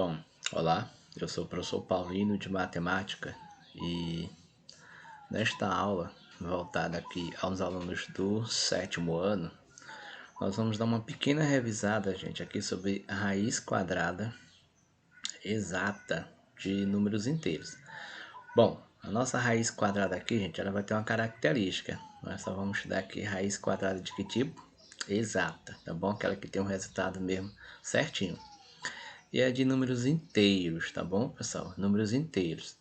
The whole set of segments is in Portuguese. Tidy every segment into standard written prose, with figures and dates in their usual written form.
Bom, olá, eu sou o professor Paulino de Matemática e nesta aula, voltada aqui aos alunos do sétimo ano, nós vamos dar uma pequena revisada, gente, aqui sobre a raiz quadrada exata de números inteiros. Bom, a nossa raiz quadrada aqui, gente, ela vai ter uma característica. Nós só vamos estudar aqui raiz quadrada de que tipo? Exata, tá bom? Aquela que tem um resultado mesmo certinho. E é de números inteiros, tá bom, pessoal? Números inteiros.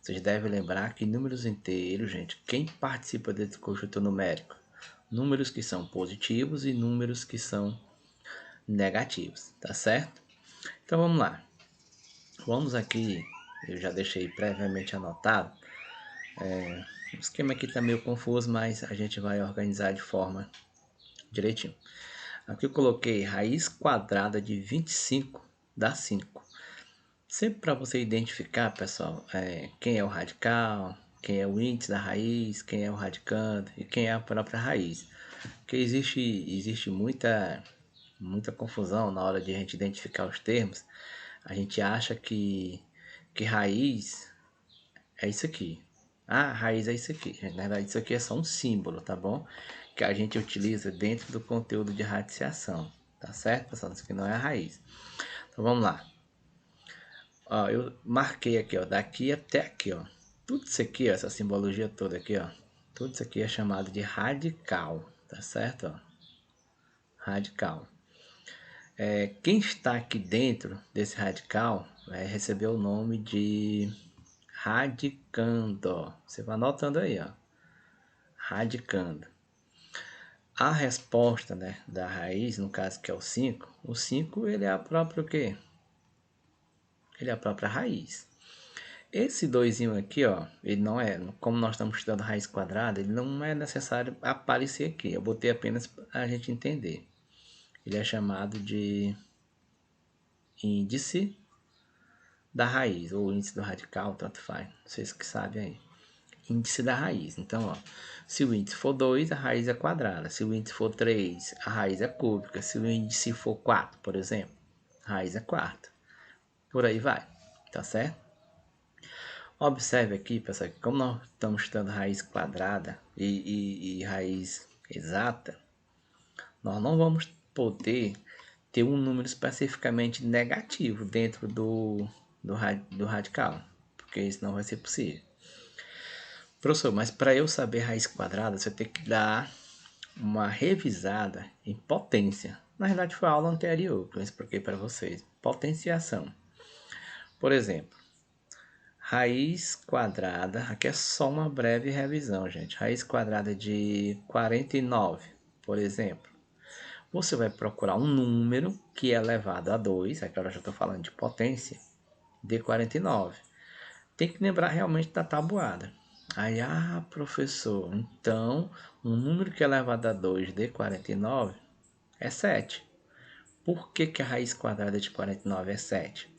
Vocês devem lembrar que números inteiros, gente, quem participa desse conjunto numérico? Números que são positivos e números que são negativos, tá certo? Então vamos lá. Vamos aqui, eu já deixei previamente anotado. O esquema aqui está meio confuso, mas a gente vai organizar de forma direitinho. Aqui eu coloquei raiz quadrada de 25 dá 5. Sempre para você identificar, pessoal, quem é o radical, quem é o índice da raiz, quem é o radicando e quem é a própria raiz. Porque existe muita confusão na hora de a gente identificar os termos. A gente acha que raiz é isso aqui. Ah, raiz é isso aqui. Na verdade, isso aqui é só um símbolo, tá bom? Que a gente utiliza dentro do conteúdo de radiciação. Tá certo, pessoal? Isso aqui não é a raiz. Então vamos lá. Ó, eu marquei aqui, ó, daqui até aqui, ó. Tudo isso aqui, ó, essa simbologia toda aqui, ó. Tudo isso aqui é chamado de radical, tá certo? Ó? Radical. Quem está aqui dentro desse radical vai receber o nome de radicando, ó. Você vai anotando aí, ó. Radicando. A resposta, né, da raiz, no caso que é o 5, o 5 ele é a própria o quê? Ele é a própria raiz. Esse doisinho aqui, ó, ele não é, como nós estamos estudando raiz quadrada, ele não é necessário aparecer aqui. Eu botei apenas para a gente entender. Ele é chamado de índice da raiz, ou índice do radical, tanto faz. Vocês que sabem aí. Índice da raiz. Então, ó, se o índice for 2, a raiz é quadrada. Se o índice for 3, a raiz é cúbica. Se o índice for 4, por exemplo, a raiz é quarta. Por aí vai, tá certo? Observe aqui, pessoal, que como nós estamos estudando raiz quadrada e raiz exata, nós não vamos poder ter um número especificamente negativo dentro do radical, porque isso não vai ser possível. Professor, mas para eu saber raiz quadrada, você tem que dar uma revisada em potência. Na verdade, foi a aula anterior que eu expliquei para vocês. Potenciação. Por exemplo, raiz quadrada, aqui é só uma breve revisão, gente. Raiz quadrada de 49, por exemplo. Você vai procurar um número que é elevado a 2, agora eu já estou falando de potência, de 49. Tem que lembrar realmente da tabuada. Aí, professor, então, um número que é elevado a 2 de 49 é 7. Por que a raiz quadrada de 49 é 7?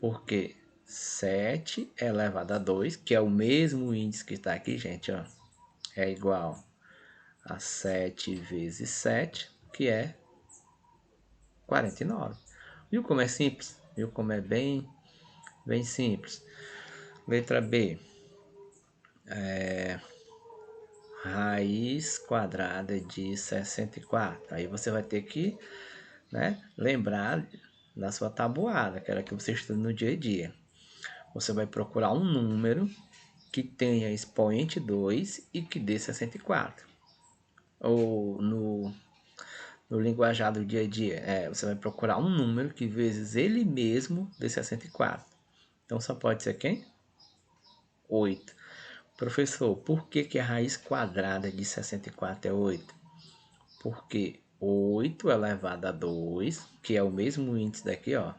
Porque 7 elevado a 2, que é o mesmo índice que está aqui, gente, ó, é igual a 7 vezes 7, que é 49. Viu como é simples? Viu como é bem simples? Letra B. Raiz quadrada de 64. Aí você vai ter que, né, lembrar da sua tabuada, que era que você estuda no dia a dia. Você vai procurar um número que tenha expoente 2 e que dê 64. Ou no linguajar do dia a dia, você vai procurar um número que vezes ele mesmo dê 64. Então só pode ser quem? 8. Professor, por que a raiz quadrada de 64 é 8? Porque 8 elevado a 2, que é o mesmo índice daqui, ó,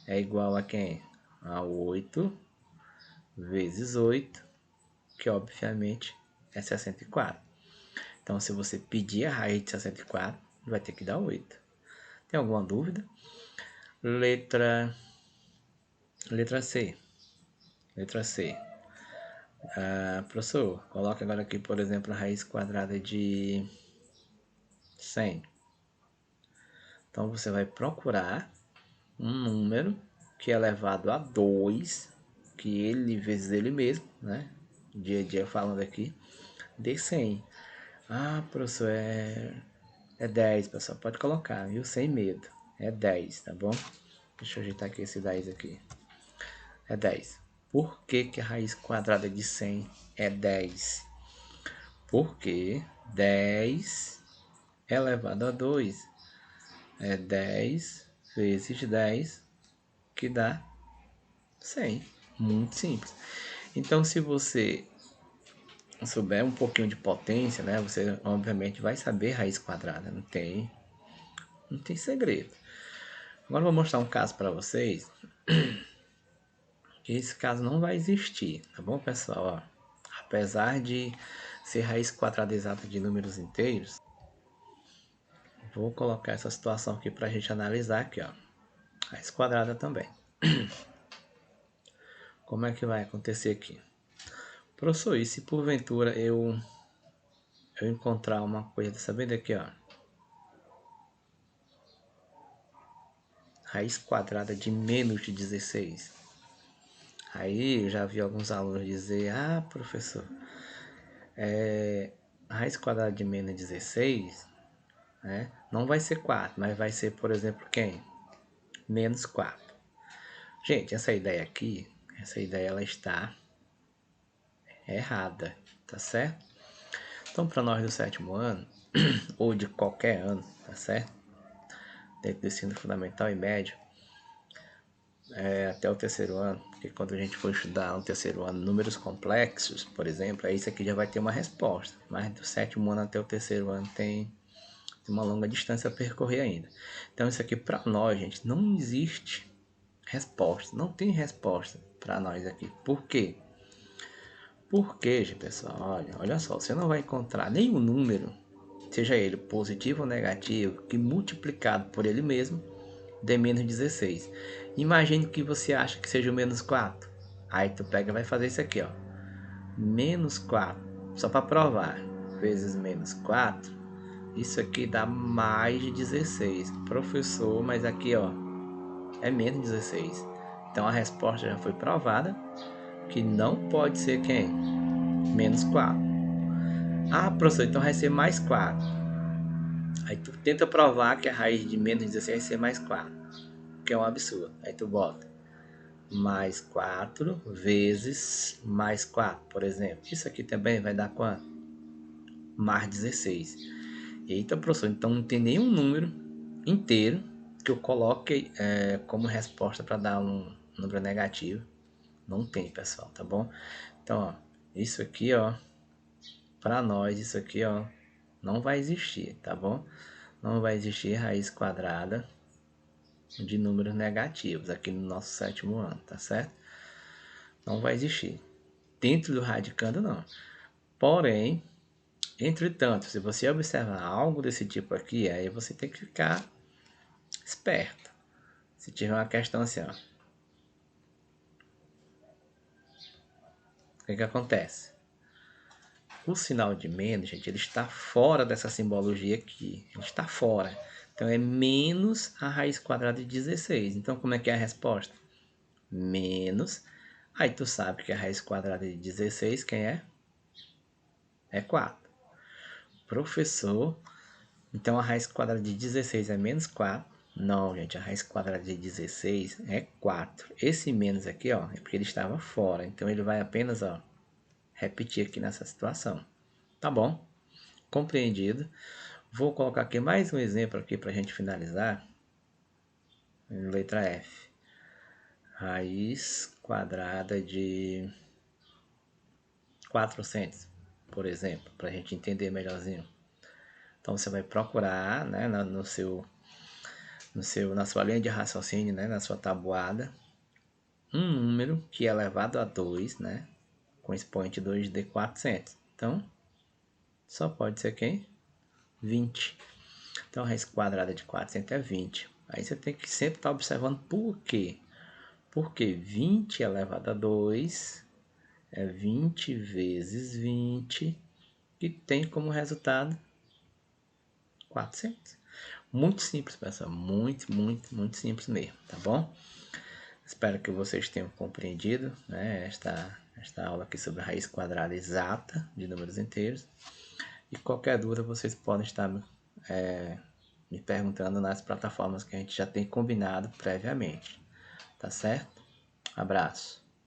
é igual a quem? A 8 vezes 8, que obviamente é 64. Então, se você pedir a raiz de 64, vai ter que dar 8. Tem alguma dúvida? Letra C. Letra C. Professor, coloca agora aqui, por exemplo, a raiz quadrada de 100. Então, você vai procurar um número que é elevado a 2, que ele vezes ele mesmo, né? Dia a dia falando aqui, de 100. Ah, professor, é 10, pessoal. Pode colocar, viu? Sem medo. É 10, tá bom? Deixa eu ajeitar aqui esse 10 aqui. É 10. Por que que a raiz quadrada de 100 é 10? Porque 10 elevado a 2 é 10 vezes 10, que dá 100. Muito simples. Então, se você souber um pouquinho de potência, né, você obviamente vai saber raiz quadrada. Não tem segredo. Agora eu vou mostrar um caso para vocês, que esse caso não vai existir, tá bom, pessoal? Ó, apesar de ser raiz quadrada exata de números inteiros, vou colocar essa situação aqui para a gente analisar aqui, ó. Raiz quadrada também. Como é que vai acontecer aqui? Professor, e se porventura eu encontrar uma coisa dessa vez aqui, ó. Raiz quadrada de menos de 16. Aí eu já vi alguns alunos dizer, ah, professor, raiz quadrada de menos de 16, né? Não vai ser 4, mas vai ser, por exemplo, quem? Menos 4. Gente, essa ideia ela está errada, tá certo? Então, para nós do sétimo ano, ou de qualquer ano, tá certo? Dentro do ensino fundamental e médio, até o terceiro ano, porque quando a gente for estudar no terceiro ano números complexos, por exemplo, aí isso aqui já vai ter uma resposta. Mas do sétimo ano até o terceiro ano tem uma longa distância a percorrer ainda. Então isso aqui para nós, gente, não existe resposta, não tem resposta para nós aqui. Por quê? Porque, gente, pessoal, olha só, você não vai encontrar nenhum número, seja ele positivo ou negativo, que multiplicado por ele mesmo dê menos 16. Imagine que você acha que seja o menos 4. Aí tu pega e vai fazer isso aqui, ó. Menos 4, só para provar. Vezes menos 4, isso aqui dá mais de 16. Professor, mas aqui, ó, é menos 16. Então a resposta já foi provada, que não pode ser quem? Menos 4. Ah, professor, então vai ser mais 4. Aí tu tenta provar que a raiz de menos 16 vai ser mais 4, que é um absurdo. Aí tu bota mais 4 vezes mais 4, por exemplo. Isso aqui também vai dar quanto? Mais 16. Eita, professor, então não tem nenhum número inteiro que eu coloque como resposta para dar um número negativo. Não tem, pessoal, tá bom? Então, ó, isso aqui, ó, para nós, isso aqui, ó, não vai existir, tá bom? Não vai existir raiz quadrada de números negativos aqui no nosso sétimo ano, tá certo? Não vai existir. Dentro do radicando, não. Porém, entretanto, se você observar algo desse tipo aqui, aí você tem que ficar esperto. Se tiver uma questão assim, ó. O que acontece? O sinal de menos, gente, ele está fora dessa simbologia aqui. Ele está fora. Então, é menos a raiz quadrada de 16. Então, como é que é a resposta? Menos. Aí, tu sabe que a raiz quadrada de 16, quem é? É 4. Professor, então a raiz quadrada de 16 é menos 4. Não, gente, a raiz quadrada de 16 é 4. Esse menos aqui, ó, é porque ele estava fora. Então, ele vai apenas, ó, repetir aqui nessa situação. Tá bom? Compreendido. Vou colocar aqui mais um exemplo aqui para a gente finalizar. Letra F. Raiz quadrada de 400, por exemplo, para a gente entender melhorzinho. Então você vai procurar, né, na sua linha de raciocínio, né, na sua tabuada, um número que é elevado a 2, né, com expoente 2 de 400. Então, só pode ser quem? 20. Então, a raiz quadrada de 400 é 20. Aí você tem que sempre estar observando por quê. Porque 20 elevado a 2 é 20 vezes 20, que tem como resultado 400. Muito simples, pessoal. Muito simples mesmo, tá bom? Espero que vocês tenham compreendido, né, esta aula aqui sobre a raiz quadrada exata de números inteiros. E qualquer dúvida vocês podem estar me perguntando nas plataformas que a gente já tem combinado previamente. Tá certo? Abraço.